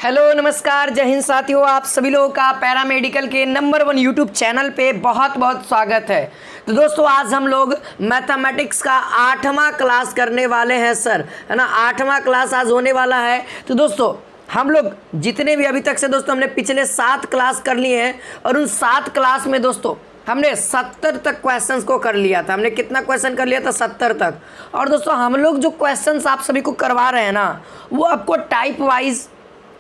Hello नमस्कार जय हिंद साथियों, आप सभी लोगों का पैरामेडिकल के नंबर 1 यूट्यूब चैनल पे बहुत बहुत स्वागत है। तो दोस्तों आज हम लोग मैथमेटिक्स का 8वां क्लास करने वाले हैं सर, है ना। 8वां क्लास आज होने वाला है। तो दोस्तों हम लोग जितने भी अभी तक से दोस्तों हमने पिछले 7 क्लास कर लिए हैं और उन 7 क्लास में दोस्तों हमने 70 तक क्वेश्चंस को कर लिया था। हमने कितना क्वेश्चन कर लिया था? 70 तक। और दोस्तों हम लोग जो क्वेश्चंस आप सभी को करवा रहे हैं ना, वो आपको टाइप वाइज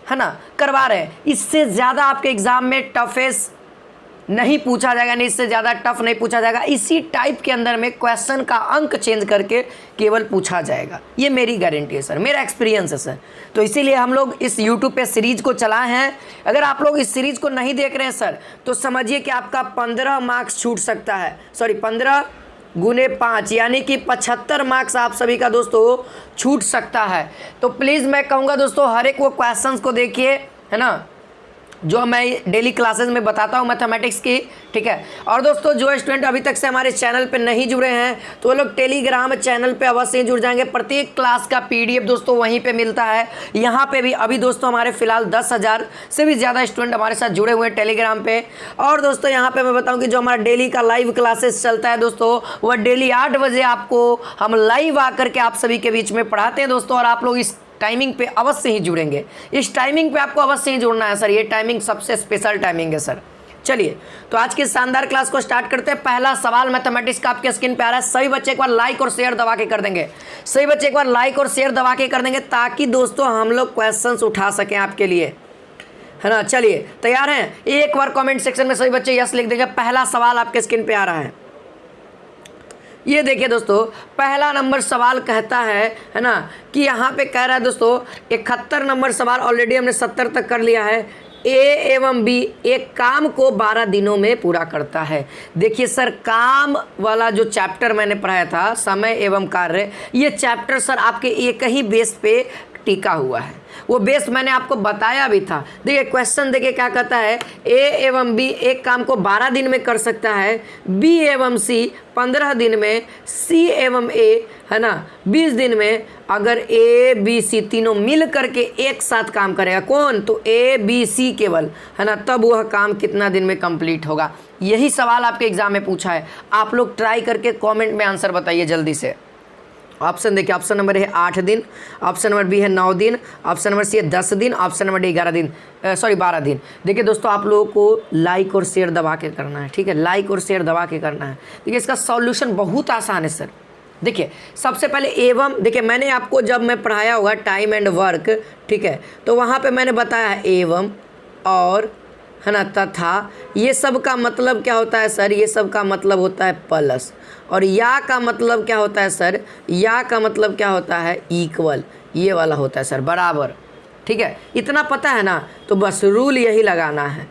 है ना करवा रहे हैं। इससे ज़्यादा आपके एग्जाम में टफेस्ट नहीं पूछा जाएगा, नहीं इससे ज़्यादा टफ नहीं पूछा जाएगा। इसी टाइप के अंदर में क्वेश्चन का अंक चेंज करके केवल पूछा जाएगा, ये मेरी गारंटी है सर, मेरा एक्सपीरियंस है सर। तो इसीलिए हम लोग इस यूट्यूब पे सीरीज को चलाए हैं। अगर आप लोग इस सीरीज को नहीं देख रहे हैं सर, तो समझिए कि आपका 15 मार्क्स छूट सकता है। सॉरी 15 गुने 5 यानी कि 75 मार्क्स आप सभी का दोस्तों छूट सकता है। तो प्लीज़ मैं कहूँगा दोस्तों हर एक वो क्वेश्चंस को देखिए, है ना, जो मैं डेली क्लासेस में बताता हूँ मैथमेटिक्स की, ठीक है। और दोस्तों जो स्टूडेंट अभी तक से हमारे चैनल पे नहीं जुड़े हैं तो वो लोग टेलीग्राम चैनल पे अवश्य ही जुड़ जाएंगे। प्रत्येक क्लास का पीडीएफ दोस्तों वहीं पे मिलता है। यहाँ पे भी अभी दोस्तों हमारे फिलहाल 10,000 से भी ज़्यादा स्टूडेंट हमारे साथ जुड़े हुए हैं टेलीग्राम पे। और दोस्तों यहाँ पर मैं बताऊँ कि जो हमारा डेली का लाइव क्लासेस चलता है दोस्तों, वह डेली 8 बजे आपको हम लाइव आकर के आप सभी के बीच में पढ़ाते हैं दोस्तों। और आप लोग इस टाइमिंग पे अवश्य ही जुड़ेंगे। इस टाइमिंग पे आपको अवश्य ही जुड़ना है सर, ये टाइमिंग सबसे स्पेशल टाइमिंग है सर। चलिए तो आज की शानदार क्लास को स्टार्ट करते हैं। पहला सवाल मैथमेटिक्स का आपके स्क्रीन पे आ रहा है। सभी बच्चे एक बार लाइक और शेयर दबा के कर देंगे। सभी बच्चे एक बार लाइक और शेयर दबा के कर देंगे ताकि दोस्तों हम लोग क्वेश्चंस उठा सकें आपके लिए, है ना। चलिए तैयार हैं? एक बार कॉमेंट सेक्शन में सभी बच्चे यस लिख देंगे। पहला सवाल आपके स्क्रीन पे आ रहा है, ये देखिए दोस्तों। पहला नंबर सवाल कहता है ना, कि यहाँ पे कह रहा है दोस्तों 71 नंबर सवाल, ऑलरेडी हमने 70 तक कर लिया है। ए एवं बी एक काम को 12 दिनों में पूरा करता है। देखिए सर, काम वाला जो चैप्टर मैंने पढ़ाया था, समय एवं कार्य, ये चैप्टर सर आपके एक ही बेस पे टिका हुआ है। वो बेस मैंने आपको बताया भी था। देखिए क्वेश्चन देखिए क्या कहता है, ए एवं बी एक काम को 12 दिन में कर सकता है, बी एवं सी 15 दिन में, सी एवं ए, है ना, 20 दिन में। अगर ए बी सी तीनों मिल करके एक साथ काम करेगा, कौन? तो ए बी सी केवल, है ना, तब वह काम कितना दिन में कंप्लीट होगा। यही सवाल आपके एग्जाम में पूछा है। आप लोग ट्राई करके कॉमेंट में आंसर बताइए जल्दी से। ऑप्शन देखिए, ऑप्शन नंबर है 8 दिन, ऑप्शन नंबर बी है 9 दिन, ऑप्शन नंबर सी है 10 दिन, ऑप्शन नंबर डी 11 दिन, 12 दिन। देखिए दोस्तों आप लोगों को लाइक और शेयर दबा के करना है, ठीक है, लाइक और शेयर दबा के करना है। देखिए इसका सॉल्यूशन बहुत आसान है सर। देखिए सबसे पहले एवं, देखिए मैंने आपको जब मैं पढ़ाया होगा टाइम एंड वर्क, ठीक है, तो वहाँ पर मैंने बताया है एवं और, है ना, तथा, ये सब का मतलब क्या होता है सर? ये सब का मतलब होता है प्लस। और या का मतलब क्या होता है सर? या का मतलब क्या होता है? इक्वल, ये वाला होता है सर, बराबर, ठीक है। इतना पता है ना, तो बस रूल यही लगाना है।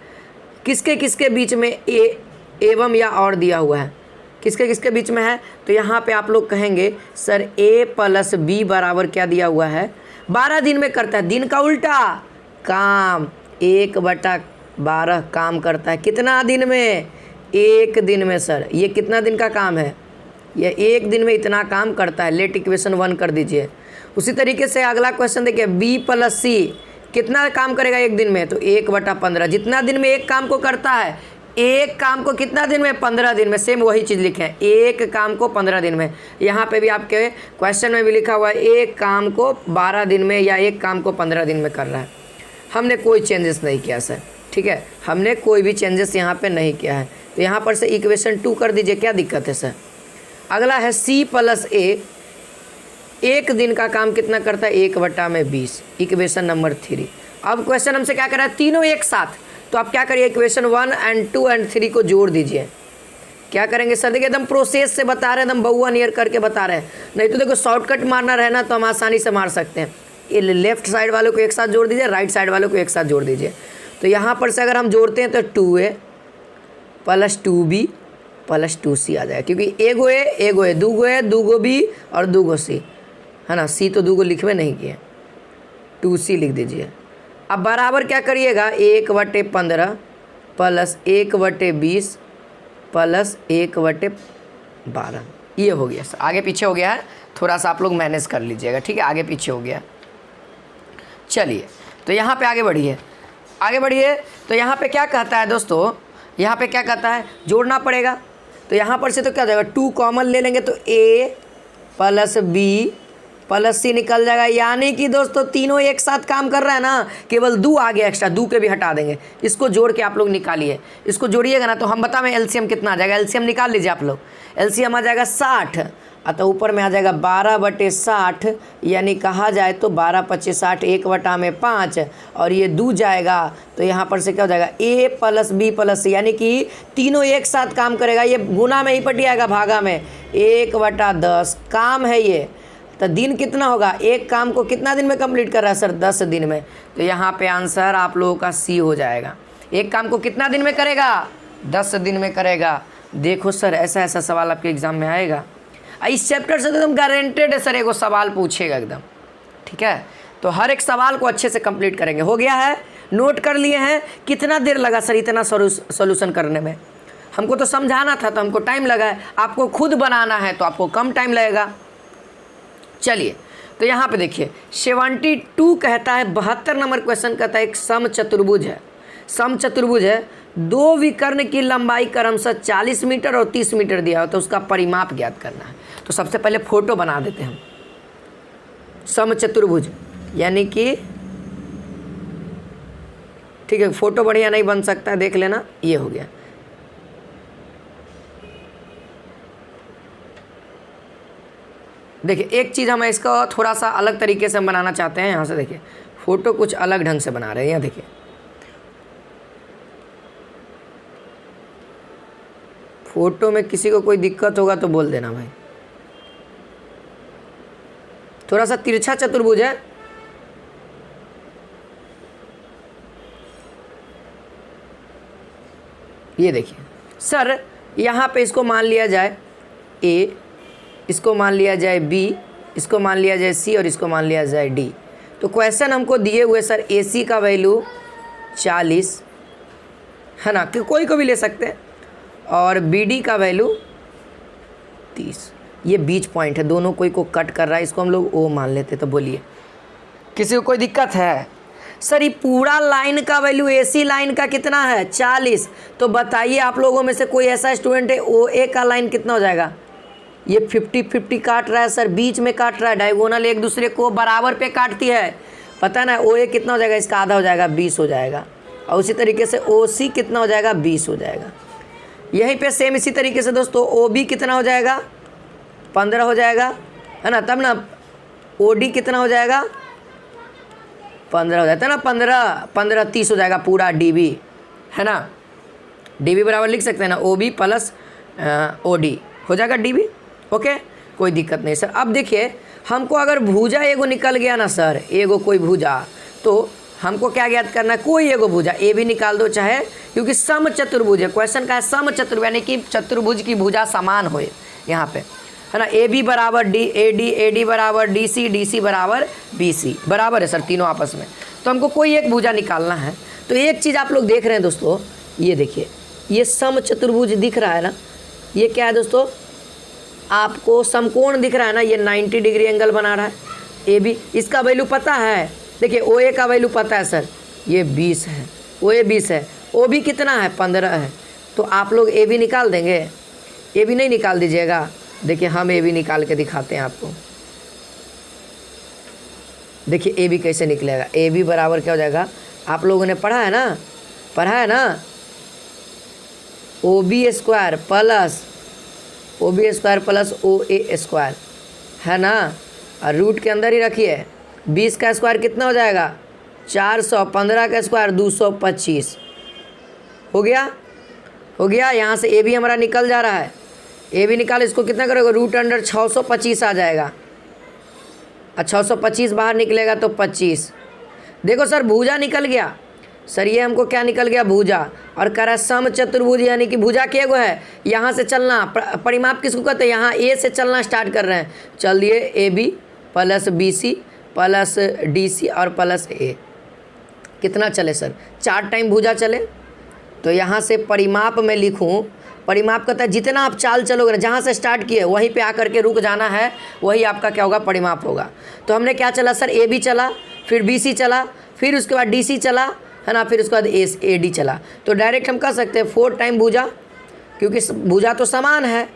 किसके किसके बीच में ए एवं या और दिया हुआ है, किसके किसके बीच में है? तो यहाँ पे आप लोग कहेंगे सर ए प्लस बी बराबर क्या दिया हुआ है? 12 दिन में करता है। दिन का उल्टा काम, 1/12 काम करता है। कितना दिन में? 1 दिन में सर। ये कितना दिन का काम है? ये 1 दिन में इतना काम करता है। लेट इक्वेशन 1 कर दीजिए। उसी तरीके से अगला क्वेश्चन देखिए, बी प्लस सी कितना काम करेगा 1 दिन में? तो 1/15। जितना दिन में एक काम को करता है, एक काम को कितना दिन में? 15 दिन में। सेम वही चीज़ लिखे हैं, एक काम को 15 दिन में। यहाँ पे भी आपके क्वेश्चन में भी लिखा हुआ है एक काम को 12 दिन में या एक काम को 15 दिन में कर रहा है। हमने कोई चेंजेस नहीं किया सर, ठीक है, हमने कोई भी चेंजेस यहाँ पे नहीं किया है। तो यहाँ पर से इक्वेशन 2 कर दीजिए, क्या दिक्कत है सर। अगला है सी प्लस ए, एक दिन का काम कितना करता है? 1/20, इक्वेशन नंबर 3। अब क्वेश्चन हमसे क्या कर रहा है? तीनों एक साथ। तो आप क्या करिए, इक्वेशन 1 और 2 और 3 को जोड़ दीजिए। क्या करेंगे सर? देखिए एकदम प्रोसेस से बता रहे हैं, एकदम बहुआ नियर करके बता रहे हैं। नहीं तो देखो शॉर्टकट मारना रहे ना तो हम आसानी से मार सकते हैं। ये लेफ्ट साइड वालों को एक साथ जोड़ दीजिए, राइट साइड वालों को एक साथ जोड़ दीजिए। तो यहाँ पर से अगर हम जोड़ते हैं तो 2a plus 2b plus 2c आ जाएगा, क्योंकि एगो ए, दूगो ए, दूगो बी और दूगो सी, है ना। सी तो दूगो लिखवे नहीं किए, 2c लिख दीजिए। अब बराबर क्या करिएगा, 1/15 प्लस 1/20 प्लस 1/12। ये हो गया सर, आगे पीछे हो गया है, थोड़ा सा आप लोग मैनेज कर लीजिएगा, ठीक है, आगे पीछे हो गया। चलिए तो यहाँ पे आगे बढ़िए, आगे बढ़िए। तो यहाँ पे क्या कहता है दोस्तों, यहाँ पे क्या कहता है, जोड़ना पड़ेगा। तो यहाँ पर से तो क्या हो जाएगा, 2 कॉमन ले लेंगे तो a plus b plus c निकल जाएगा। यानी कि दोस्तों तीनों एक साथ काम कर रहा है ना, केवल 2 आ गया एक्स्ट्रा, 2 के भी हटा देंगे। इसको जोड़ के आप लोग निकालिए, इसको जोड़िएगा ना तो हम बताएं एलसीएम कितना आ जाएगा। एलसीएम निकाल लीजिए आप लोग, एलसीएम आ जाएगा 60, अतः ऊपर में आ जाएगा 12/60, यानी कहा जाए तो 12×25 = 1/5, और ये 2 जाएगा तो यहाँ पर से क्या हो जाएगा, a plus b plus c, यानी कि तीनों एक साथ काम करेगा। ये गुना में ही पटी आएगा, भागा में 1/10 काम है ये। तो दिन कितना होगा, एक काम को कितना दिन में कंप्लीट कर रहा है सर, 10 दिन में। तो यहाँ पे आंसर आप लोगों का सी हो जाएगा। एक काम को कितना दिन में करेगा, 10 दिन में करेगा। देखो सर ऐसा ऐसा सवाल आपके एग्जाम में आएगा। इस चैप्टर से तो एकदम गारंटेड है सर एगो सवाल पूछेगा एकदम, ठीक है। तो हर एक सवाल को अच्छे से कंप्लीट करेंगे। हो गया है, नोट कर लिए हैं। कितना देर लगा सर इतना सॉल्यूशन करने में, हमको तो समझाना था तो हमको टाइम लगा है, आपको खुद बनाना है तो आपको कम टाइम लगेगा। चलिए तो यहाँ पे देखिए 72 कहता है, 72 नंबर क्वेश्चन कहता है एक समचतुर्भुज है। समचतुर्भुज है, 2 विकर्ण की लंबाई क्रमशः 40 मीटर और 30 मीटर दिया हो, तो उसका परिमाप ज्ञात करना है। तो सबसे पहले फोटो बना देते हैं हम समचतुर्भुज, यानी कि ठीक है, फोटो बढ़िया नहीं बन सकता है, देख लेना। ये हो गया, देखिए एक चीज़ हम इसका थोड़ा सा अलग तरीके से हम बनाना चाहते हैं। यहाँ से देखिए फ़ोटो कुछ अलग ढंग से बना रहे हैं। यहाँ देखिए फ़ोटो में किसी को कोई दिक्कत होगा तो बोल देना भाई। थोड़ा सा तिरछा चतुर्भुज है, ये देखिए सर। यहाँ पे इसको मान लिया जाए A, इसको मान लिया जाए B, इसको मान लिया जाए C और इसको मान लिया जाए D। तो क्वेश्चन हमको दिए हुए सर AC का वैल्यू 40 है ना, कि कोई को भी ले सकते हैं, और BD का वैल्यू 30। ये बीच पॉइंट है, दोनों कोई को कट कर रहा है, इसको हम लोग O मान लेते। तो बोलिए किसी को कोई दिक्कत है सर? ये पूरा लाइन का वैल्यू AC लाइन का कितना है, 40। तो बताइए आप लोगों में से कोई ऐसा स्टूडेंट है OA का लाइन कितना हो जाएगा? ये 50-50 काट रहा है सर, बीच में काट रहा है, डायगोनल एक दूसरे को बराबर पे काटती है, पता ना। OA कितना हो जाएगा, इसका आधा हो जाएगा, 20 हो जाएगा। और उसी तरीके से OC कितना हो जाएगा, 20 हो जाएगा। यहीं पे सेम इसी तरीके से दोस्तों OB कितना हो जाएगा, 15 हो जाएगा, है ना। तब ना OD कितना हो जाएगा, 15 हो जाता है ना, 15 30 हो जाएगा पूरा DB, है ना। DB बराबर लिख सकते हैं ना, OB प्लस OD हो जाएगा DB। ओके, कोई दिक्कत नहीं सर। अब देखिए हमको अगर भुजा एगो निकल गया ना सर, एगो कोई भुजा, तो हमको क्या ज्ञात करना है, कोई एगो भुजा, ए भी निकाल दो चाहे, क्योंकि समचतुर्भुज है, क्वेश्चन का है समचतुर्भुज, यानी कि चतुर्भुज की भुजा समान होए यहाँ पे, है ना। AB बराबर AD, AD बराबर DC, DC बराबर BC, बराबर है सर तीनों आपस में। तो हमको कोई एक भुजा निकालना है। तो एक चीज़ आप लोग देख रहे हैं दोस्तों, ये देखिए ये समचतुर्भुज दिख रहा है ना, ये क्या है दोस्तों, आपको समकोण दिख रहा है ना, ये 90 डिग्री एंगल बना रहा है। AB इसका वैल्यू पता है, देखिए OA का वैल्यू पता है सर, ये 20 है, OA 20 है, OB कितना है, 15 है। तो आप लोग AB निकाल देंगे, AB नहीं निकाल दीजिएगा। देखिए हम AB निकाल के दिखाते हैं आपको। देखिए AB कैसे निकलेगा, AB बराबर क्या हो जाएगा, आप लोगों ने पढ़ा है ना, OB square plus OA square, है ना। और रूट के अंदर ही रखिए, 20 का स्क्वायर कितना हो जाएगा, 400, 15 का स्क्वायर 225 हो गया। यहाँ से AB हमारा निकल जा रहा है, AB निकाल, इसको कितना करोगे, रूट अंडर 625 आ जाएगा, और 625 बाहर निकलेगा तो 25। देखो सर भुजा निकल गया सर, ये हमको क्या निकल गया, भुजा। और कह रहा है समचतुर्भुज, यानी कि भुजा के एगो है, यहाँ से चलना, परिमाप किसको कहते हैं, यहाँ A से चलना स्टार्ट कर रहे हैं, चल दिए AB plus BC plus DC और प्लस A, कितना चले सर, 4 टाइम भुजा चले। तो यहाँ से परिमाप में लिखूँ, परिमाप कहता है जितना आप चाल चलोगे ना, जहाँ से स्टार्ट किए वहीं पे आकर के रुक जाना है, वही आपका क्या होगा, परिमाप होगा। तो हमने क्या चला सर, AB चला, फिर BC चला, फिर उसके बाद DC चला, है ना, फिर उसके बाद AD चला। तो डायरेक्ट हम कह सकते हैं 4 टाइम भुजा, क्योंकि भुजा तो समान है,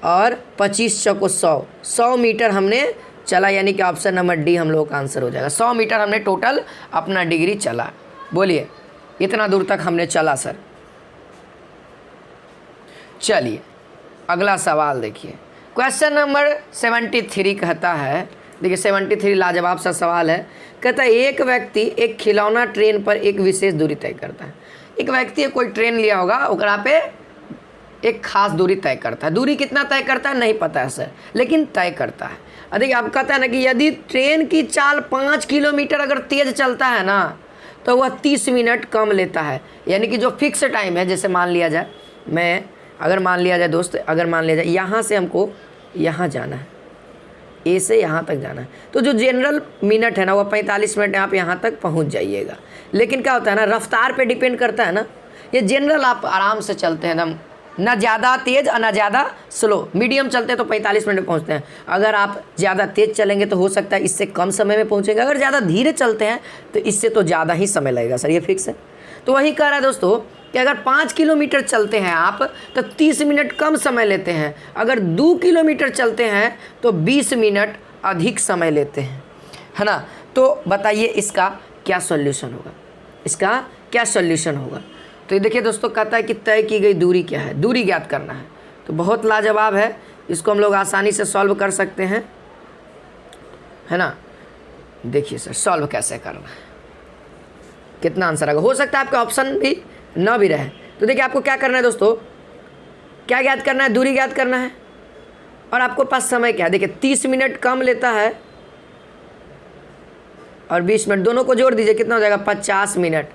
और 25 चौको 100 मीटर हमने चला, यानी कि ऑप्शन नंबर डी हम लोग का आंसर हो जाएगा। 100 मीटर हमने टोटल अपना डिग्री चला। बोलिए इतना दूर तक हमने चला सर। चलिए अगला सवाल देखिए, क्वेश्चन नंबर 73 कहता है, देखिए 73 लाजवाब सा सवाल है। कहता है एक व्यक्ति एक खिलौना ट्रेन पर एक विशेष दूरी तय करता है। एक व्यक्ति कोई ट्रेन लिया होगा, ओकरा पे एक खास दूरी तय करता है। दूरी कितना तय करता है नहीं पता है सर, लेकिन तय करता है। देखिए आप कहता है ना कि यदि ट्रेन की चाल 5 किलोमीटर अगर तेज़ चलता है ना, तो वह 30 मिनट कम लेता है। यानी कि जो फिक्स टाइम है, जैसे मान लिया जाए अगर मान लिया जाए दोस्त, अगर मान लिया जाए यहाँ से हमको यहाँ जाना है, ए से यहाँ तक जाना है, तो जो जनरल मिनट है ना वो 45 मिनट आप यहाँ तक पहुँच जाइएगा। लेकिन क्या होता है ना, रफ्तार पे डिपेंड करता है ना। ये जनरल आप आराम से चलते हैं एकदम, ना ज़्यादा तेज़ और ना ज़्यादा स्लो, मीडियम चलते हैं तो 45 मिनट में पहुँचते हैं। अगर आप ज़्यादा तेज़ चलेंगे तो हो सकता है इससे कम समय में पहुँचेंगे, अगर ज़्यादा धीरे चलते हैं तो इससे तो ज़्यादा ही समय लगेगा सर, ये फिक्स है। तो वही कह रहा है दोस्तों कि अगर 5 किलोमीटर चलते हैं आप तो 30 मिनट कम समय लेते हैं, अगर 2 किलोमीटर चलते हैं तो 20 मिनट अधिक समय लेते हैं, है ना। तो बताइए इसका क्या सॉल्यूशन होगा, इसका क्या सॉल्यूशन होगा। तो ये देखिए दोस्तों, कहता है कि तय की गई दूरी क्या है, दूरी ज्ञात करना है। तो बहुत लाजवाब है, इसको हम लोग आसानी से सॉल्व कर सकते हैं, है ना। देखिए सर सॉल्व कैसे करना है, कितना आंसर आएगा। हो सकता है आपका ऑप्शन भी ना भी रहे। तो देखिए आपको क्या करना है दोस्तों, क्या ज्ञात करना है, दूरी ज्ञात करना है, और आपको पास समय क्या है। देखिए 30 मिनट कम लेता है और 20 मिनट, दोनों को जोड़ दीजिए कितना हो जाएगा 50 मिनट।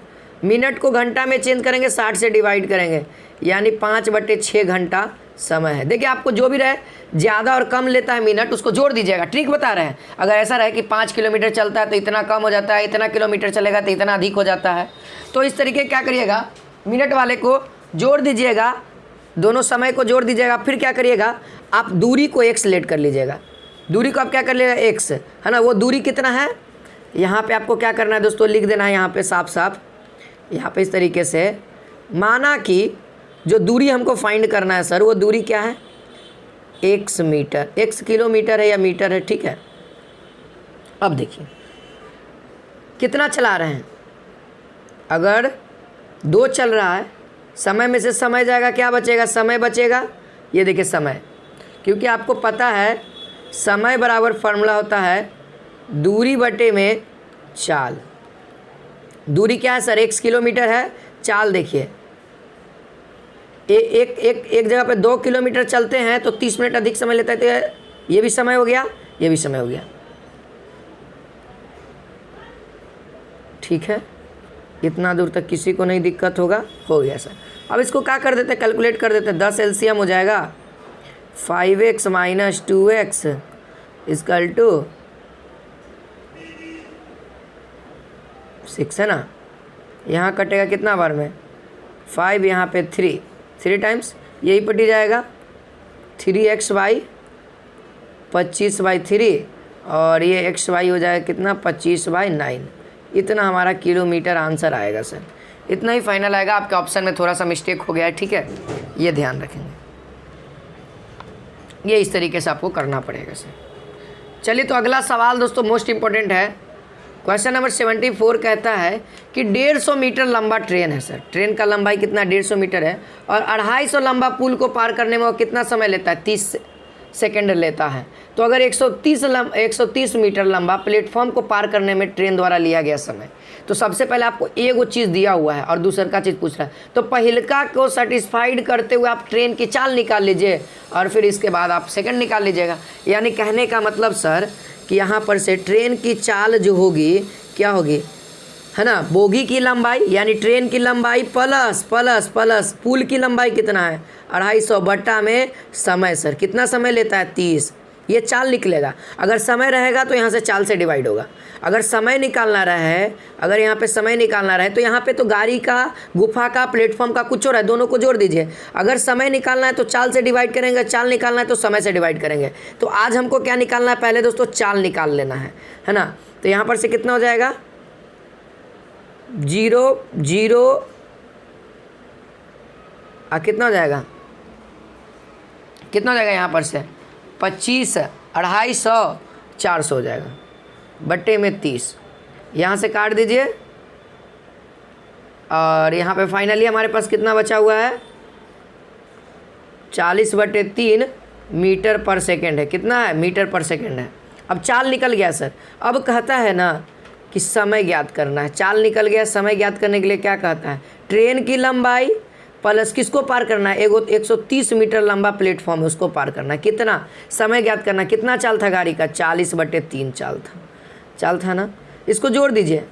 मिनट को घंटा में चेंज करेंगे, 60 से डिवाइड करेंगे, यानी 5/6 घंटा समय है। देखिए आपको जो भी रहे, ज़्यादा और कम लेता है मिनट, उसको जोड़ दीजिएगा। ट्रिक बता रहे हैं, अगर ऐसा रहे कि 5 किलोमीटर चलता है तो इतना कम हो जाता है, इतना किलोमीटर चलेगा तो इतना अधिक हो जाता है, तो इस तरीके क्या करिएगा, मिनट वाले को जोड़ दीजिएगा, दोनों समय को जोड़ दीजिएगा। फिर क्या करिएगा, आप दूरी को x लेट कर लीजिएगा, दूरी को आप क्या कर लीजिएगा x, है ना। वो दूरी कितना है, यहाँ पे आपको क्या करना है दोस्तों, लिख देना है यहाँ पे साफ साफ, यहाँ पे इस तरीके से। माना कि जो दूरी हमको फाइंड करना है सर, वो दूरी क्या है x मीटर, x किलोमीटर है या मीटर है, ठीक है। अब देखिए कितना चला रहे हैं, अगर 2 चल रहा है, समय में से समय जाएगा, क्या बचेगा, समय बचेगा। ये देखिए समय, क्योंकि आपको पता है समय बराबर फार्मूला होता है दूरी बटे में चाल। दूरी क्या है सर, x किलोमीटर है, चाल देखिए एक जगह पे 2 किलोमीटर चलते हैं तो 30 मिनट अधिक समय लेता है, तो ये भी समय हो गया, ये भी समय हो गया, ठीक है। इतना दूर तक किसी को नहीं दिक्कत होगा, हो गया सर। अब इसको क्या कर देते हैं, कैलकुलेट कर देते हैं। 10 LCM हो जाएगा, 5x - 2x इक्वल टू 6, है ना। यहाँ कटेगा कितना बार में, 5, यहाँ पे 3 टाइम्स, यही पटी जाएगा 3x/, 25/3, और ये xy हो जाएगा कितना 25/9। इतना हमारा किलोमीटर आंसर आएगा सर, इतना ही फाइनल आएगा। आपके ऑप्शन में थोड़ा सा मिस्टेक हो गया है, ठीक है, ये ध्यान रखेंगे, ये इस तरीके से आपको करना पड़ेगा सर। चलिए तो अगला सवाल दोस्तों मोस्ट इम्पोर्टेंट है। क्वेश्चन नंबर 74 कहता है कि 150 मीटर लंबा ट्रेन है सर, ट्रेन का लंबाई कितना 150 मीटर है, और 250 लंबा पुल को पार करने में वो कितना समय लेता है, 30 सेकंड लेता है। तो अगर 130 मीटर लंबा प्लेटफॉर्म को पार करने में ट्रेन द्वारा लिया गया समय, तो सबसे पहले आपको एगो चीज़ दिया हुआ है और दूसरा का चीज़ पूछ रहा है, तो पहिलका को सेटिस्फाइड करते हुए आप ट्रेन की चाल निकाल लीजिए और फिर इसके बाद आप सेकंड निकाल लीजिएगा। यानी कहने का मतलब सर कि यहाँ पर से ट्रेन की चाल जो होगी क्या होगी, है ना, बोगी की लंबाई यानी ट्रेन की लंबाई प्लस प्लस प्लस पुल की लंबाई कितना है 250 बट्टा में समय सर, कितना समय लेता है 30, ये चाल निकलेगा। अगर समय रहेगा तो यहाँ से चाल से डिवाइड होगा, अगर समय निकालना रहे, अगर यहाँ पे समय निकालना रहे तो यहाँ पे तो गाड़ी का, गुफा का, प्लेटफॉर्म का कुछ हो रहा है, दोनों को जोड़ दीजिए। अगर समय निकालना है तो चाल से डिवाइड करेंगे, चाल निकालना है तो समय से डिवाइड करेंगे। तो आज हमको क्या निकालना है, पहले दोस्तों चाल निकाल लेना है ना। तो यहाँ पर से कितना हो जाएगा जीरो जीरो कितना हो जाएगा, कितना हो जाएगा यहाँ पर से 25, 250, 400 हो जाएगा बट्टे में 30। यहाँ से काट दीजिए और यहाँ पे फाइनली हमारे पास कितना बचा हुआ है 40/3 मीटर पर सेकेंड है। कितना है, मीटर पर सेकेंड है। अब चाल निकल गया सर। अब कहता है ना कि समय ज्ञात करना है। चाल निकल गया, समय ज्ञात करने के लिए क्या कहता है, ट्रेन की लंबाई प्लस किसको पार करना है, 130 मीटर लंबा प्लेटफॉर्म है उसको पार करना है। कितना समय ज्ञात करना, कितना चाल था गाड़ी का, 40/3 चाल था ना। इसको जोड़ दीजिए,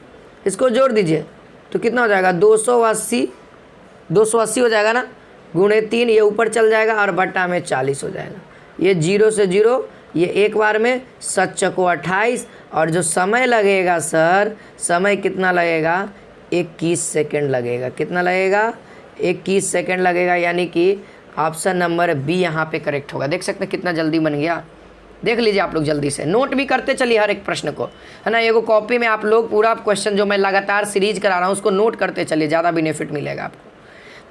इसको जोड़ दीजिए तो कितना हो जाएगा 280 हो जाएगा ना, गुणे 3, ये ऊपर चल जाएगा और बट्टा में 40 हो जाएगा। ये 0 से 0, ये एक बार में 7 चको 28 और जो समय लगेगा सर, समय कितना लगेगा 21 सेकेंड लगेगा। कितना लगेगा 21 सेकेंड लगेगा, यानी कि ऑप्शन नंबर बी यहाँ पे करेक्ट होगा। देख सकते हैं कितना जल्दी बन गया। देख लीजिए आप लोग जल्दी से, नोट भी करते चलिए हर एक प्रश्न को, है ना। एगो कॉपी में आप लोग पूरा क्वेश्चन जो मैं लगातार सीरीज करा रहा हूँ उसको नोट करते चलिए, ज़्यादा बेनिफिट मिलेगा आपको।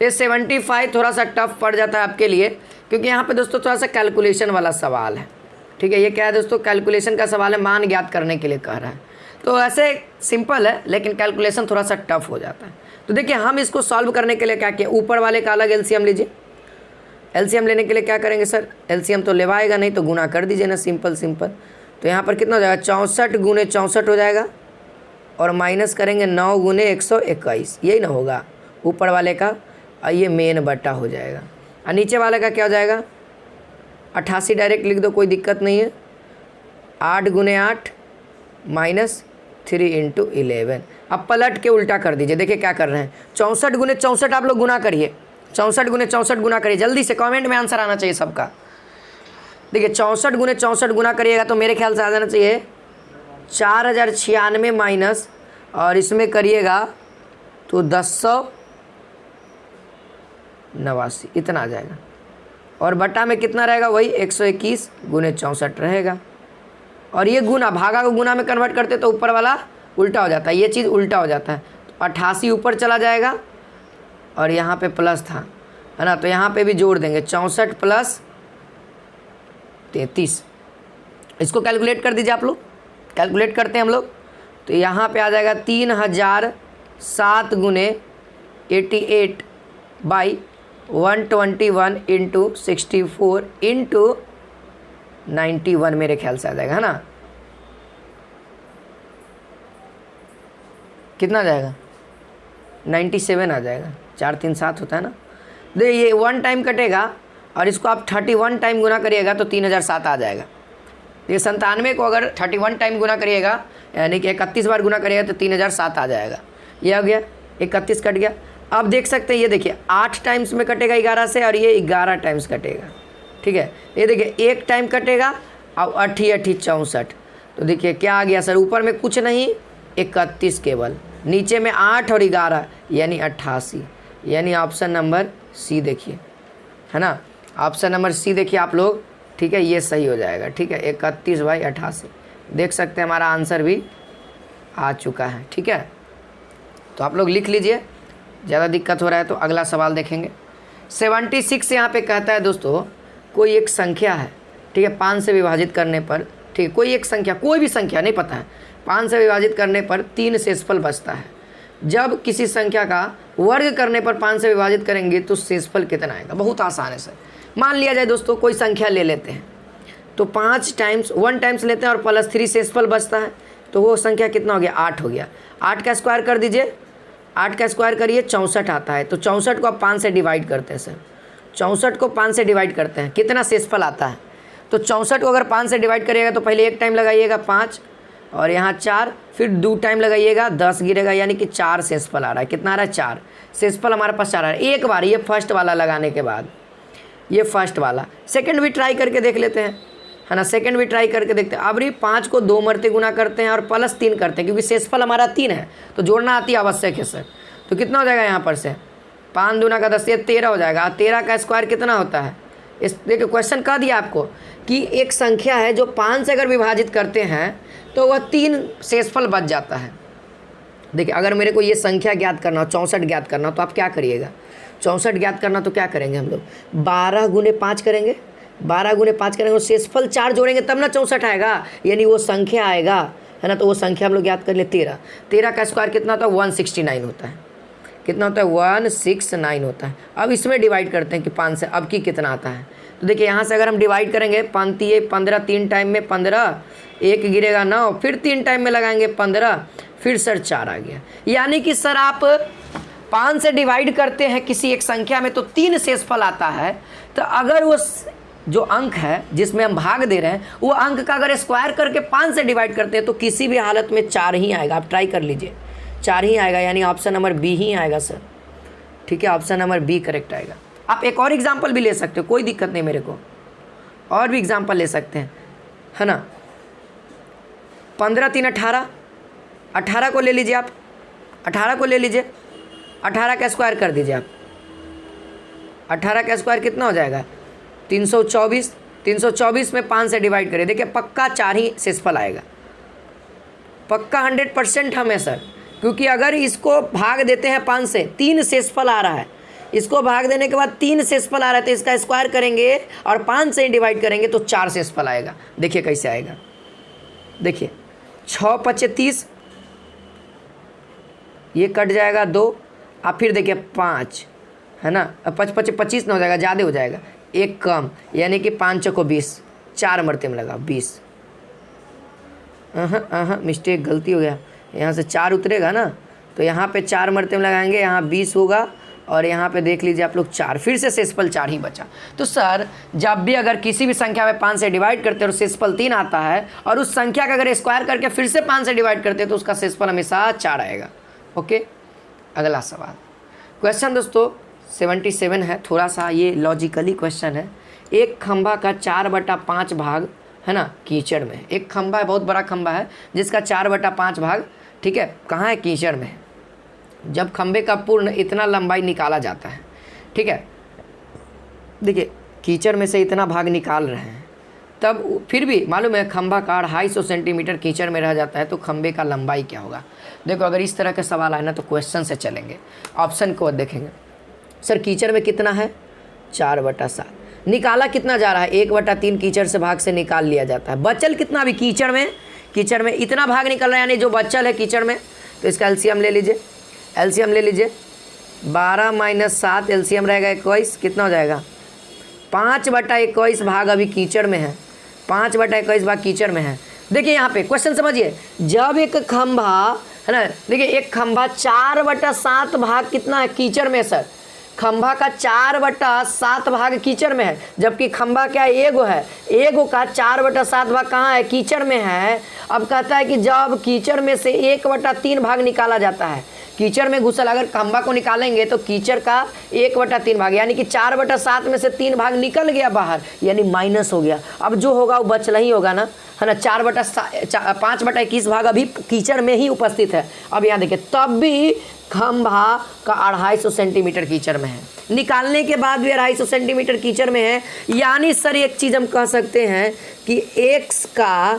ये 75 थोड़ा सा टफ पड़ जाता है आपके लिए, क्योंकि यहाँ पे दोस्तों थोड़ा सा कैलकुलेशन वाला सवाल है। ठीक है, ये क्या है दोस्तों, कैलकुलेशन का सवाल है, मान ज्ञात करने के लिए कह रहा है। तो ऐसे सिंपल है लेकिन कैलकुलेशन थोड़ा सा टफ हो जाता है। तो देखिए हम इसको सॉल्व करने के लिए क्या किया, ऊपर वाले का अलग एलसीएम लीजिए। एलसीएम लेने के लिए क्या करेंगे सर, एलसीएम तो लेवाएगा नहीं तो गुना कर दीजिए ना, सिंपल। तो यहाँ पर कितना हो जाएगा 64 गुने 64 हो जाएगा और माइनस करेंगे 9 गुने 121, यही ना होगा ऊपर वाले का, और ये मेन बट्टा हो जाएगा। और नीचे वाले का क्या हो जाएगा 88 डायरेक्ट लिख दो, कोई दिक्कत नहीं है। 8 गुने 8 माइनस 3 इंटू 11। अब पलट के उल्टा कर दीजिए। देखिए क्या कर रहे हैं, 64 गुने 64 आप लोग गुना करिए, 64 गुने 64 गुना करिए, जल्दी से कमेंट में आंसर आना चाहिए सबका। देखिए 64 गुने 64 गुना करिएगा तो मेरे ख्याल से आ जाना चाहिए 4096 माइनस, और इसमें करिएगा तो 1089, इतना आ जाएगा। और बट्टा में कितना रहेगा, वही 121 गुने 64 रहेगा। और ये गुना, भागा को गुना में कन्वर्ट करते तो ऊपर वाला उल्टा हो जाता है, ये चीज़ उल्टा हो जाता है। तो 88 ऊपर चला जाएगा और यहाँ पे प्लस था, है ना, तो यहाँ पे भी जोड़ देंगे 64 प्लस 33। इसको कैलकुलेट कर दीजिए आप लोग, कैलकुलेट करते हैं हम लोग। तो यहाँ पे आ जाएगा 3007 गुने 88/121 इंटू 64 इंटू 91 मेरे ख्याल से आ जाएगा, है ना। कितना आ जाएगा 97 आ जाएगा, 4 3 7 होता है ना। देखिए ये 1 टाइम कटेगा और इसको आप 31 टाइम गुना करिएगा तो 3007 आ जाएगा। ये 97 को अगर 31 टाइम गुना करिएगा, यानी कि 31 बार गुना करिएगा तो 3007 आ जाएगा। ये आ गया, 31 कट गया। अब देख सकते हैं ये देखिए 8 टाइम्स में कटेगा 11 से, और ये 11 टाइम्स कटेगा। ठीक है, ये देखिए 1 टाइम कटेगा और 88 64। तो देखिए क्या आ गया सर, ऊपर में कुछ नहीं 31 केवल, नीचे में 8 और 11 यानी 88, यानी ऑप्शन नंबर सी देखिए, है ना। ऑप्शन नंबर सी देखिए आप लोग, ठीक है, ये सही हो जाएगा। ठीक है, 31/88 देख सकते हैं, हमारा आंसर भी आ चुका है। ठीक है, तो आप लोग लिख लीजिए, ज़्यादा दिक्कत हो रहा है तो अगला सवाल देखेंगे। 76 यहाँ पे कहता है दोस्तों, कोई एक संख्या है, ठीक है, 5 से विभाजित करने पर, ठीक है, कोई एक संख्या, कोई भी संख्या नहीं पता है, 5 से विभाजित करने पर 3 शेषफल बचता है। जब किसी संख्या का वर्ग करने पर 5 से विभाजित करेंगे तो शेषफल कितना आएगा। बहुत आसान है सर। मान लिया जाए दोस्तों कोई संख्या ले लेते हैं, तो 5 टाइम्स 1 टाइम्स लेते हैं और प्लस 3 शेषफल बचता है, तो वो संख्या कितना हो गया 8 हो गया। 8 का स्क्वायर कर दीजिए, 8 का स्क्वायर करिए 64 आता है। तो 64 को आप 5 से डिवाइड करते हैं सर, 64 को 5 से डिवाइड करते हैं, कितना शेषफल आता है। तो 64 को अगर 5 से डिवाइड करिएगा तो पहले 1 टाइम लगाइएगा 5 और यहाँ 4, फिर 2 टाइम लगाइएगा 10 गिरेगा, यानी कि 4 शेषफल आ रहा है। कितना आ रहा है 4 शेषफल हमारे पास 4 आ रहा है। एक बार ये फर्स्ट वाला लगाने के बाद, ये फर्स्ट वाला, सेकंड भी ट्राई करके देख लेते हैं, है ना। सेकंड भी ट्राई करके देखते हैं। अब ये 5 को 2 मरते गुना करते हैं और प्लस 3 करते हैं, क्योंकि शेषफल हमारा 3 है तो जोड़ना आती आवश्यक है सर। तो कितना हो जाएगा यहाँ पर से 5 दूना का 10, ये 13 हो जाएगा। 13 का स्क्वायर कितना होता है, इस देखिए क्वेश्चन कह दिया आपको कि एक संख्या है जो 5 से अगर विभाजित करते हैं तो वह 3 शेषफल बच जाता है। देखिए अगर मेरे को ये संख्या ज्ञात करना हो, 64 ज्ञात करना हो, तो आप क्या करिएगा, 64 ज्ञात करना तो क्या करेंगे हम लोग, 12 गुने 5 करेंगे, 12 गुने 5 करेंगे और शेषफल 4 जोड़ेंगे तब ना 64 आएगा, यानी वो संख्या आएगा, है ना। तो वो संख्या हम लोग याद कर ले 13। 13 का स्क्वायर कितना होता है, 169 होता है। कितना होता है, 169 होता है। अब इसमें डिवाइड करते हैं कि 5 से अब की कितना आता है। तो देखिए यहाँ से अगर हम डिवाइड करेंगे, 5 15, 3 टाइम में 15, 1 गिरेगा 9, फिर 3 टाइम में लगाएंगे 15, फिर सर 4 आ गया। यानी कि सर आप 5 से डिवाइड करते हैं किसी एक संख्या में तो 3 शेषफल आता है। तो अगर वो जो अंक है जिसमें हम भाग दे रहे हैं वो अंक का अगर स्क्वायर करके 5 से डिवाइड करते हैं तो किसी भी हालत में 4 ही आएगा। आप ट्राई कर लीजिए, 4 ही आएगा, यानी ऑप्शन नंबर बी ही आएगा सर। ठीक है, ऑप्शन नंबर बी करेक्ट आएगा। आप एक और एग्जाम्पल भी ले सकते हो, कोई दिक्कत नहीं मेरे को, और भी एग्जाम्पल ले सकते हैं, है ना। 15 3 18, 18 को ले लीजिए आप, 18 को ले लीजिए, 18 का स्क्वायर कर दीजिए आप। 18 का स्क्वायर कितना हो जाएगा, 324। 324 में 5 से डिवाइड करिए, देखिए पक्का 4 ही शेषफल आएगा, पक्का 100% हम है सर। क्योंकि अगर इसको भाग देते हैं 5 से, 3 शेषफल आ रहा है, इसको भाग देने के बाद 3 शेषफल आ रहा है तो इसका स्क्वायर करेंगे और 5 से डिवाइड करेंगे तो 4 शेषफल आएगा। देखिए कैसे आएगा, देखिए 6 5 30, ये कट जाएगा 2, आप फिर देखिए 5, है ना, 5 5 25 ना हो जाएगा, ज़्यादा हो जाएगा, 1 कम, यानी कि 5 को 20, 4 मरते में लगा 20। मिस्टेक, गलती हो गया, यहाँ से 4 उतरेगा ना तो यहाँ पे 4 मरते में लगाएंगे, यहाँ 20 होगा और यहाँ पे देख लीजिए आप लोग 4, फिर से शेषफल 4 ही बचा। तो सर जब भी अगर किसी भी संख्या में 5 से डिवाइड करते हैं और शेषफल 3 आता है और उस संख्या का अगर स्क्वायर करके फिर से 5 से डिवाइड करते हैं तो उसका शेषफल हमेशा 4 आएगा। ओके, अगला सवाल, क्वेश्चन दोस्तों 77 है, थोड़ा सा ये लॉजिकली क्वेश्चन है। एक खंभा का 4/5 भाग, है ना, कीचड़ में। एक खंभा है, बहुत बड़ा खंभा है जिसका 4/5 भाग, ठीक है, कहाँ है, कीचड़ में। जब खंभे का पूर्ण इतना लंबाई निकाला जाता है, ठीक है, देखिए कीचड़ में से इतना भाग निकाल रहे हैं, तब फिर भी मालूम है खंभा का 250 सेंटीमीटर कीचड़ में रह जाता है तो खंभे का लंबाई क्या होगा। देखो अगर इस तरह का सवाल आए ना तो क्वेश्चन से चलेंगे, ऑप्शन को देखेंगे। सर कीचड़ में कितना है, 4/7, निकाला कितना जा रहा है, 1/3 कीचड़ से भाग से निकाल लिया जाता है। बचल कितना अभी कीचड़ में इतना भाग निकल रहा है, यानी जो बचल है कीचड़ में, तो इसका एलसीएम ले लीजिए, एलसीएम ले लीजिए, 12 - 7 एलसीएम रहेगा 21, कितना हो जाएगा, 5/21 भाग अभी कीचड़ में है, 5/21 भाग कीचड़ में है। देखिए यहाँ पे क्वेश्चन समझिए, जब एक खंभा, है ना, देखिए एक खंभा 4/7 भाग कितना है, कीचड़ में सर, खंभा का 4/7 भाग कीचड़ में है, जबकि खंभा क्या एगो है, एगो का 4/7 भाग कहाँ है, कीचड़ में है। अब कहता है कि जब कीचड़ में से 1/3 भाग निकाला जाता है, कीचड़ में घुसल अगर खंभा को निकालेंगे तो कीचड़ का 1/3 भाग, यानी कि 4/7 में से 3 भाग निकल गया बाहर, यानी माइनस हो गया। अब जो होगा वो बचला ही होगा ना, है ना। 5/21 भाग अभी कीचड़ में ही उपस्थित है। अब यहाँ देखिए तब भी खंभा का 250 सेंटीमीटर कीचड़ में है, निकालने के बाद भी 250 सेंटीमीटर कीचड़ में है, यानी सर एक चीज़ हम कह सकते हैं कि x का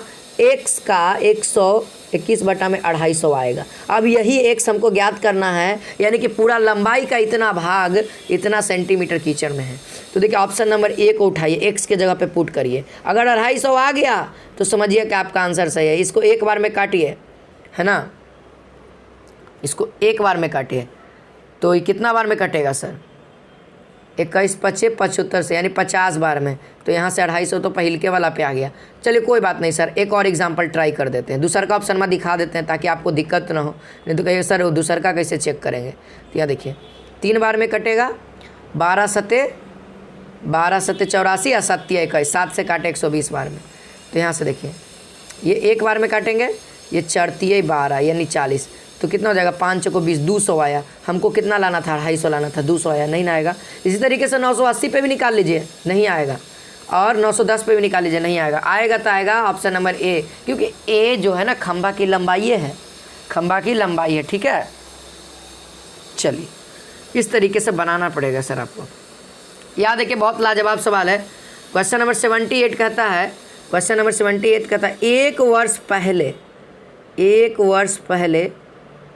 121 बटा में 250 आएगा। अब यही x हमको ज्ञात करना है, यानी कि पूरा लंबाई का इतना भाग इतना सेंटीमीटर कीचड़ में है। तो देखिए ऑप्शन नंबर ए को उठाइए, x के जगह पे पुट करिए, अगर 250 आ गया तो समझिए कि आपका आंसर सही है। इसको एक बार में काटिए, है ना, इसको एक बार में काटिए तो ये कितना बार में कटेगा सर, 21 × 5 = 75 से, यानी 50 बार में। तो यहाँ से 250 तो पहिलके वाला पे आ गया। चलिए कोई बात नहीं सर, एक और एग्जांपल ट्राई कर देते हैं, दूसर का ऑप्शन में दिखा देते हैं ताकि आपको दिक्कत ना हो, नहीं तो कहिए सर दूसर का कैसे चेक करेंगे। तो यहाँ देखिए 3 बार में कटेगा, 12 सत्ते 84 या 7 × 21, 7 से काटे 120 बार में। तो यहाँ से देखिए ये एक बार में काटेंगे, ये 4 × 12 यानी 40, तो कितना हो जाएगा, 5 को 20, 200 आया। हमको कितना लाना था, 250 लाना था, 200 आया, नहीं ना आएगा। इसी तरीके से 980 पे भी निकाल लीजिए, नहीं आएगा, और 910 पे भी निकाल लीजिए, नहीं आएगा। आएगा तो आएगा ऑप्शन नंबर ए, क्योंकि ए जो है ना खंभा की लंबाई है, खंभा की लंबाई है, ठीक है। चलिए इस तरीके से बनाना पड़ेगा सर आपको। याद है कि बहुत लाजवाब सवाल है। क्वेश्चन नंबर 78 कहता है, एक वर्ष पहले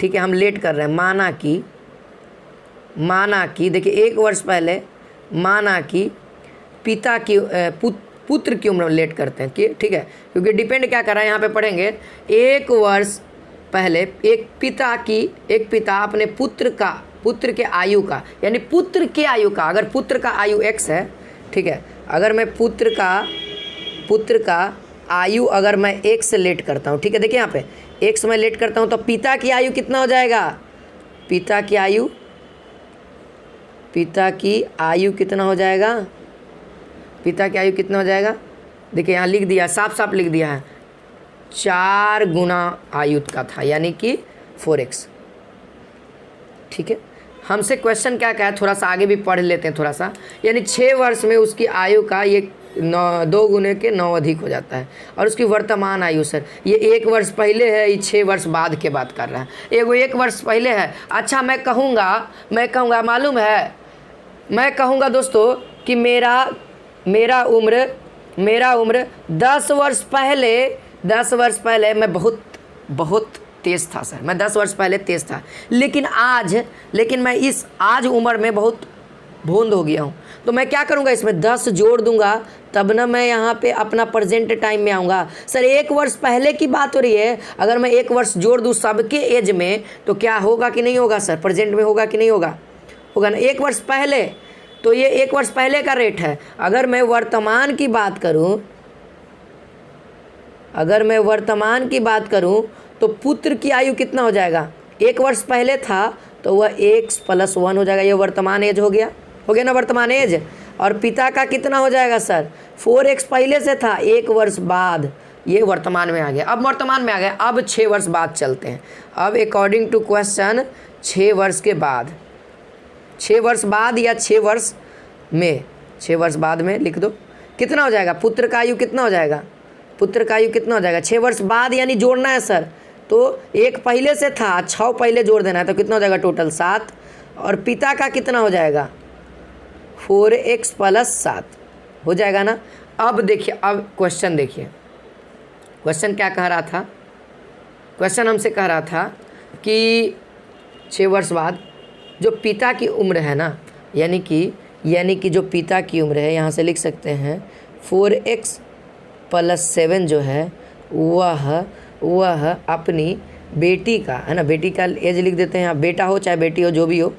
ठीक है, हम लेट कर रहे हैं, माना कि देखिए 1 वर्ष पहले माना कि पिता की पुत्र की उम्र लेट करते हैं कि ठीक है, क्योंकि डिपेंड क्या कर रहा है यहाँ पे पढ़ेंगे। 1 वर्ष पहले एक पिता अपने पुत्र के आयु का, यानी पुत्र के आयु का, अगर पुत्र का आयु x है, ठीक है, अगर मैं पुत्र का आयु अगर मैं x से लेट करता हूँ, ठीक है, देखिए यहाँ पे x मैं लेट करता हूँ तो पिता की आयु कितना हो जाएगा, पिता की आयु कितना हो जाएगा, पिता की आयु कितना हो जाएगा, देखिए यहाँ लिख दिया, साफ साफ लिख दिया है, 4 गुना आयु का था, यानी कि 4x। ठीक है, हमसे क्वेश्चन क्या है, थोड़ा सा आगे भी पढ़ लेते हैं थोड़ा सा। यानी 6 वर्ष में उसकी आयु का ये 2 गुने के 9 अधिक हो जाता है। और उसकी वर्तमान आयु सर, ये 1 वर्ष पहले है, ये 6 वर्ष बाद के बात कर रहा है, एगो 1 वर्ष पहले है। अच्छा मैं कहूँगा मालूम है, मैं कहूँगा दोस्तों कि मेरा उम्र 10 वर्ष पहले मैं बहुत तेज़ था सर, मैं 10 वर्ष पहले तेज़ था, लेकिन मैं इस आज उम्र में बहुत भोंद हो गया हूँ। तो मैं क्या करूँगा, इसमें 10 जोड़ दूंगा, तब ना मैं यहाँ पे अपना प्रेजेंट टाइम में आऊँगा। सर 1 वर्ष पहले की बात हो रही है, अगर मैं 1 वर्ष जोड़ दूँ सबके एज में तो क्या होगा कि नहीं होगा सर, प्रेजेंट में होगा कि नहीं होगा, होगा ना। 1 वर्ष पहले, तो ये 1 वर्ष पहले का रेट है। अगर मैं वर्तमान की बात करूं तो पुत्र की आयु कितना हो जाएगा, 1 वर्ष पहले था तो वह x + 1 हो जाएगा, ये वर्तमान एज हो गया ना वर्तमान एज। और पिता का कितना हो जाएगा सर, 4x पहले से था, 1 वर्ष बाद ये वर्तमान में आ गया। अब वर्तमान में आ गया, अब 6 वर्ष बाद चलते हैं। अब अकॉर्डिंग टू क्वेश्चन 6 वर्ष के बाद, 6 वर्ष बाद या 6 वर्ष बाद में लिख दो, कितना हो जाएगा, पुत्र का आयु कितना हो जाएगा, 6 वर्ष बाद, यानी जोड़ना है सर। तो 1 पहले से था, 6 पहले जोड़ देना है, तो कितना हो जाएगा टोटल 7। और पिता का कितना हो जाएगा, 4x + 7 हो जाएगा ना। अब देखिए, अब क्वेश्चन देखिए, क्वेश्चन क्या कह रहा था, क्वेश्चन हमसे कह रहा था कि 6 वर्ष बाद जो पिता की उम्र है ना, यानी कि जो पिता की उम्र है, यहाँ से लिख सकते हैं 4x + 7 जो है वह अपनी बेटी का है ना, बेटी का एज लिख देते हैं, बेटा हो चाहे बेटी हो जो भी हो,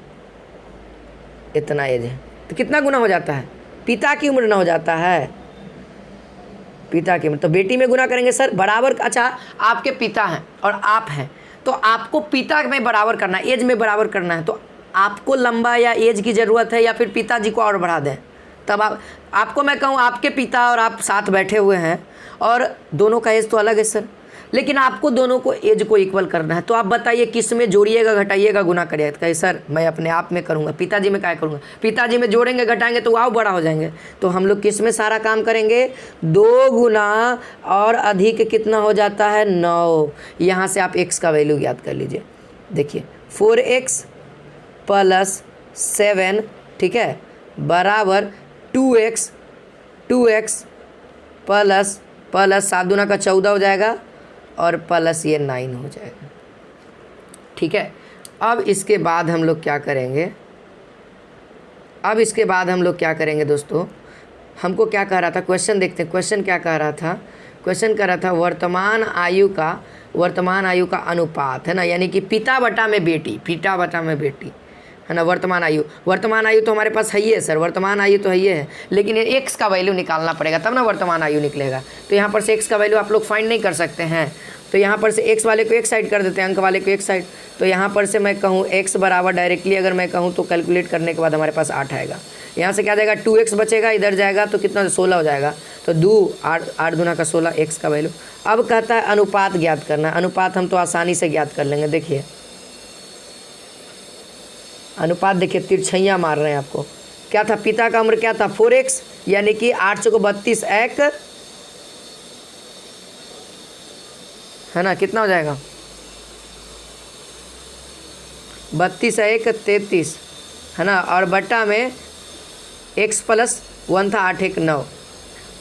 इतना एज है तो कितना गुना हो जाता है, पिता की उम्र ना हो जाता है, पिता की उम्र, तो बेटी में गुना करेंगे सर बराबर। अच्छा आपके पिता हैं और आप हैं, तो आपको पिता में बराबर करना है, एज में बराबर करना है, तो आपको लंबा या एज की ज़रूरत है या फिर पिताजी को और बढ़ा दें, तब आपको मैं कहूँ आपके पिता और आप साथ बैठे हुए हैं और दोनों का एज तो अलग है सर, लेकिन आपको दोनों को एज को इक्वल करना है। तो आप बताइए किस में जोड़िएगा, घटाइएगा, गुना करिएगा। तो कहे सर मैं अपने आप में करूँगा, पिताजी में क्या करूँगा, पिताजी में जोड़ेंगे घटाएंगे तो वो बड़ा हो जाएंगे। तो हम लोग किस में सारा काम करेंगे, 2 गुना और अधिक कितना हो जाता है 9। यहाँ से आप x का वैल्यू याद कर लीजिए, देखिए 4x + 7 ठीक है बराबर 2x प्लस 7 दूना का 14 हो जाएगा और प्लस ये 9 हो जाएगा। ठीक है, अब इसके बाद हम लोग क्या करेंगे, दोस्तों हमको क्या कह रहा था, क्वेश्चन देखते हैं, क्वेश्चन क्या कह रहा था, क्वेश्चन कह रहा था वर्तमान आयु का अनुपात है ना, यानी कि पिता बटा में बेटी है ना। वर्तमान आयु तो हमारे पास है ही है सर, वर्तमान आयु तो है ही है, लेकिन ये x का वैल्यू निकालना पड़ेगा तब ना वर्तमान आयु निकलेगा। तो यहाँ पर से x का वैल्यू आप लोग फाइंड नहीं कर सकते हैं, तो यहाँ पर से x वाले को एक साइड कर देते हैं, अंक वाले को एक साइड। तो यहाँ पर से मैं कहूँ x बराबर डायरेक्टली अगर मैं कहूँ तो कैलकुलेट करने के बाद हमारे पास 8 आएगा। यहाँ से क्या जाएगा 2x बचेगा, इधर जाएगा तो कितना 16 हो जाएगा, तो 8 दूना का 16 x का वैल्यू। अब कहता है अनुपात ज्ञात करना, अनुपात हम तो आसानी से ज्ञात कर लेंगे। देखिए अनुपात, देखिए तिरछैया मार रहे हैं आपको, क्या था, पिता का उम्र क्या था 4x, यानी कि 8 × 32 1 है ना, कितना हो जाएगा 32 1 33 है ना, और बट्टा में x + 1 था 8 1 9,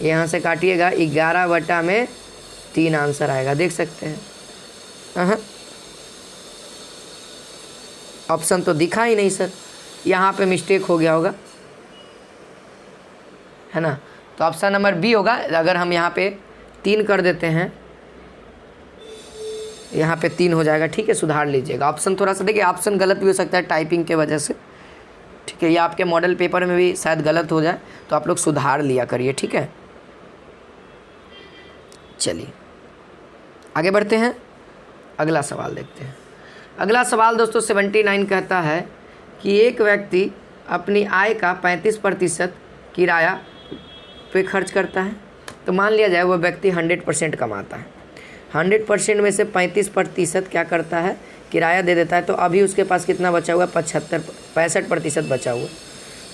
यहाँ से काटिएगा 11/3 आंसर आएगा, देख सकते हैं। ऑप्शन तो दिखा ही नहीं सर, यहाँ पे मिस्टेक हो गया होगा, है ना। तो ऑप्शन नंबर बी होगा। अगर हम यहाँ पे 3 कर देते हैं, यहाँ पे 3 हो जाएगा, ठीक है, सुधार लीजिएगा। ऑप्शन थोड़ा सा देखिए, ऑप्शन गलत भी हो सकता है टाइपिंग के वजह से, ठीक है, ये आपके मॉडल पेपर में भी शायद गलत हो जाए, तो आप लोग सुधार लिया करिए, ठीक है। चलिए आगे बढ़ते हैं, अगला सवाल देखते हैं। अगला सवाल दोस्तों 79 कहता है कि एक व्यक्ति अपनी आय का 35% किराया पे खर्च करता है। तो मान लिया जाए वह व्यक्ति 100% कमाता है, 100% में से 35% क्या करता है, किराया दे देता है। तो अभी उसके पास कितना बचा हुआ, 65% बचा हुआ।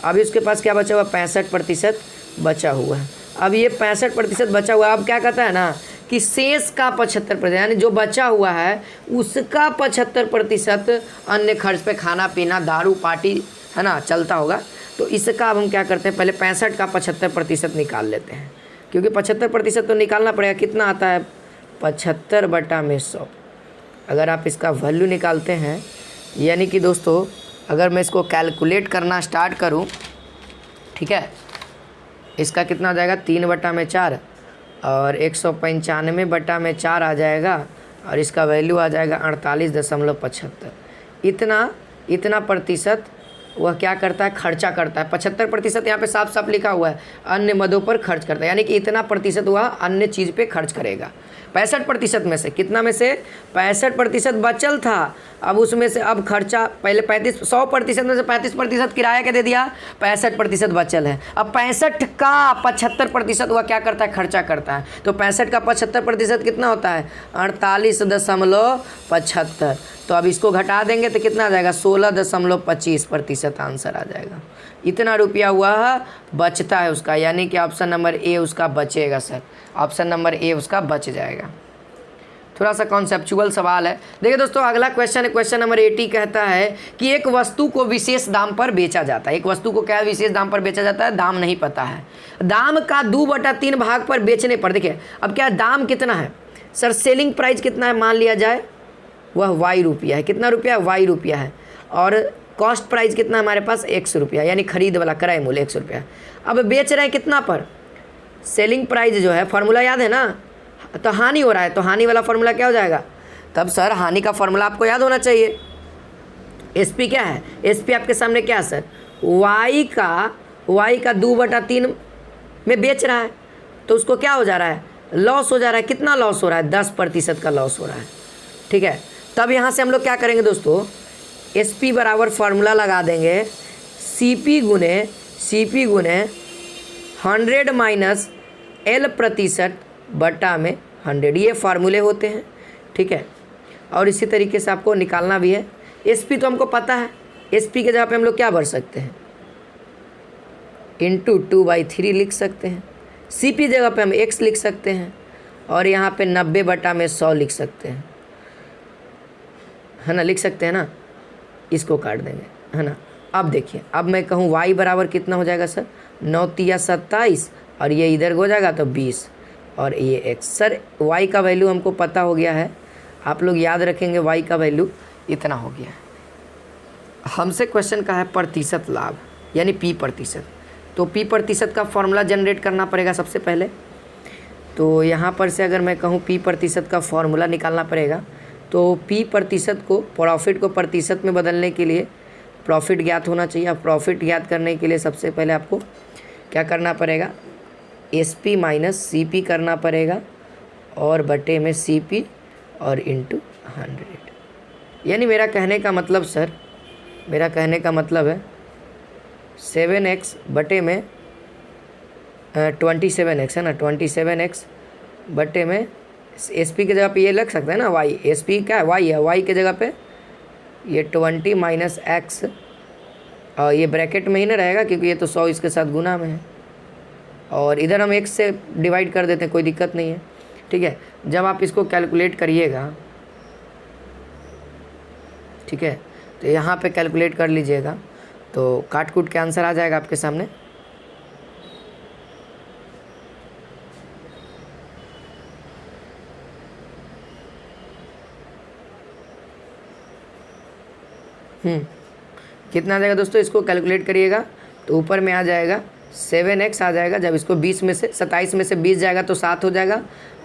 अभी उसके पास क्या बचा हुआ, 65% बचा हुआ है। अब ये 65% बचा हुआ, अब क्या कहता है ना कि शेष का 75%, यानी जो बचा हुआ है उसका 75% अन्य खर्च पे, खाना पीना दारू पार्टी, है ना, चलता होगा। तो इसका अब हम क्या करते हैं, पहले 65 का 75% निकाल लेते हैं, क्योंकि 75% तो निकालना पड़ेगा। कितना आता है, 75/100। अगर आप इसका वैल्यू निकालते हैं, यानी कि दोस्तों अगर मैं इसको कैलकुलेट करना स्टार्ट करूं, ठीक है, इसका कितना आ जाएगा, 3/4 और 195/4 आ जाएगा, और इसका वैल्यू आ जाएगा 48.75। इतना प्रतिशत वह क्या करता है, खर्चा करता है। 75% यहाँ पे साफ साफ लिखा हुआ है, अन्य मदों पर खर्च करता है, यानी कि इतना प्रतिशत वह अन्य चीज़ पे खर्च करेगा। 65% में से कितना में से 65% बचल था, अब उसमें से अब खर्चा पहले 100% में से 35% किराया के दे दिया, 65% बचल है। अब 65 का 75% वह क्या करता है, खर्चा करता है। तो 65 का 75% कितना होता है, 48.75। तो अब इसको घटा देंगे तो कितना आ जाएगा, 16.25% आंसर आ जाएगा। इतना रुपया हुआ बचता है उसका, यानी कि ऑप्शन नंबर ए उसका बचेगा सर, ऑप्शन नंबर ए उसका बच जाएगा। थोड़ा सा कॉन्सेप्चुअल सवाल है। देखिए दोस्तों अगला क्वेश्चन है, क्वेश्चन नंबर 80 कहता है कि एक वस्तु को विशेष दाम पर बेचा जाता है। एक वस्तु को क्या विशेष दाम पर बेचा जाता है, दाम नहीं पता है। दाम का 2/3 भाग पर बेचने पर, देखिए अब क्या दाम कितना है सर, सेलिंग प्राइस कितना है, मान लिया जाए वह वाई रुपया है। कितना रुपया है, वाई रुपया है। और कॉस्ट प्राइस कितना है हमारे पास, 100 रुपया, यानी खरीद वाला क्रय मूल्य 100 रुपया। अब बेच रहे हैं कितना पर, सेलिंग प्राइस जो है, फार्मूला याद है ना, तो हानि हो रहा है, तो हानि वाला फार्मूला क्या हो जाएगा, तब सर हानि का फार्मूला आपको याद होना चाहिए। एसपी क्या है, एसपी आपके सामने क्या है सर, वाई का 2/3 में बेच रहा है, तो उसको क्या हो जा रहा है, लॉस हो जा रहा है। कितना लॉस हो रहा है, 10% का लॉस हो रहा है, ठीक है। तब यहाँ से हम लोग क्या करेंगे दोस्तों, एसपी बराबर फार्मूला लगा देंगे, सीपी गुने 100 माइनस L%/100, ये फार्मूले होते हैं, ठीक है। और इसी तरीके से आपको निकालना भी है। एसपी तो हमको पता है, एसपी के जगह पे हम लोग क्या भर सकते हैं, इंटू 2/3 लिख सकते हैं। सीपी जगह पे हम x लिख सकते हैं, और यहाँ पे 90/100 लिख सकते हैं, है ना, लिख सकते हैं ना, इसको काट देंगे, है ना। अब देखिए, अब मैं कहूँ y बराबर कितना हो जाएगा सर, 9×3 = 27, और ये इधर हो जाएगा तो 20, और ये x। सर y का वैल्यू हमको पता हो गया है, आप लोग याद रखेंगे y का वैल्यू इतना हो गया है। हमसे क्वेश्चन का है प्रतिशत लाभ, यानी p%। तो p% का फॉर्मूला जनरेट करना पड़ेगा सबसे पहले। तो यहाँ पर से अगर मैं कहूँ p% का फॉर्मूला निकालना पड़ेगा, तो p% को, प्रॉफिट को प्रतिशत में बदलने के लिए प्रॉफिट ज्ञात होना चाहिए। अब प्रॉफिट ज्ञात करने के लिए सबसे पहले आपको क्या करना पड़ेगा, SP माइनस CP करना पड़ेगा, और बटे में CP और इंटू 100। यानी मेरा कहने का मतलब सर, मेरा कहने का मतलब है 7x बटे में 27x, है ना, 27x बटे में SP के जगह पे ये लग सकता है ना y, SP क्या है, y है, y के जगह पे ये 20 माइनस x, और ये ब्रैकेट में ही ना रहेगा क्योंकि ये तो 100 इसके साथ गुना में है, और इधर हम x से डिवाइड कर देते हैं, कोई दिक्कत नहीं है, ठीक है। जब आप इसको कैलकुलेट करिएगा, ठीक है, तो यहाँ पे कैलकुलेट कर लीजिएगा, तो काट कूट के आंसर आ जाएगा आपके सामने। कितना आ जाएगा दोस्तों, इसको कैलकुलेट करिएगा तो ऊपर में आ जाएगा 7x आ जाएगा। जब इसको 20 में से 27 में से 20 जाएगा तो 7 हो जाएगा,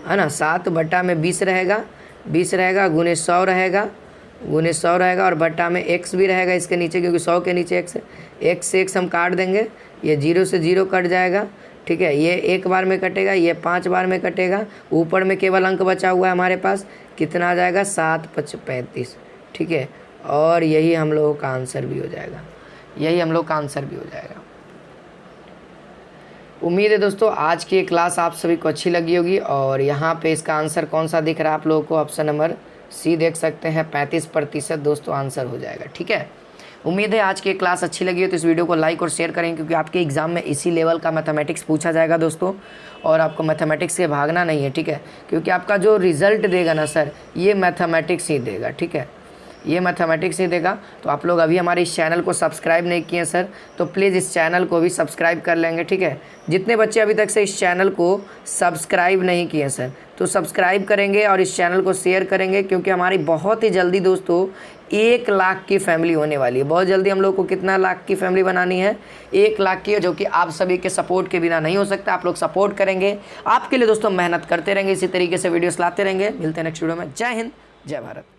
है ना। 7 बटा में 20 रहेगा, 20 रहेगा, गुने 100 रहेगा, गुने 100 रहेगा, और बटा में x भी रहेगा इसके नीचे, क्योंकि 100 के नीचे x है। x से x हम काट देंगे, ये 0 से 0 कट जाएगा, ठीक है। ये एक बार में कटेगा, ये 5 बार में कटेगा। ऊपर में केवल अंक बचा हुआ है हमारे पास, कितना आ जाएगा 7 5 35, ठीक है। और यही हम लोगों का आंसर भी हो जाएगा, यही हम लोग का आंसर भी हो जाएगा। उम्मीद है दोस्तों आज की ये क्लास आप सभी को अच्छी लगी होगी। और यहाँ पे इसका आंसर कौन सा दिख रहा है आप लोगों को, ऑप्शन नंबर सी देख सकते हैं, 35% दोस्तों आंसर हो जाएगा, ठीक है। उम्मीद है आज की क्लास अच्छी लगी हो तो इस वीडियो को लाइक और शेयर करें, क्योंकि आपके एग्जाम में इसी लेवल का मैथमेटिक्स पूछा जाएगा दोस्तों। और आपको मैथमेटिक्स से भागना नहीं है, ठीक है, क्योंकि आपका जो रिजल्ट देगा ना सर, ये मैथमेटिक्स ही देगा, ठीक है, ये मैथमेटिक्स ही देगा। तो आप लोग अभी हमारे इस चैनल को सब्सक्राइब नहीं किए सर, तो प्लीज़ इस चैनल को भी सब्सक्राइब कर लेंगे, ठीक है। जितने बच्चे अभी तक से इस चैनल को सब्सक्राइब नहीं किए सर, तो सब्सक्राइब करेंगे और इस चैनल को शेयर करेंगे, क्योंकि हमारी बहुत ही जल्दी दोस्तों 1 लाख की फैमिली होने वाली है। बहुत जल्दी हम लोग को कितना लाख की फैमिली बनानी है, 1 लाख की, जो कि आप सभी के सपोर्ट के बिना नहीं हो सकता। आप लोग सपोर्ट करेंगे, आपके लिए दोस्तों मेहनत करते रहेंगे, इसी तरीके से वीडियोस लाते रहेंगे। मिलते हैं नेक्स्ट वीडियो में। जय हिंद, जय भारत।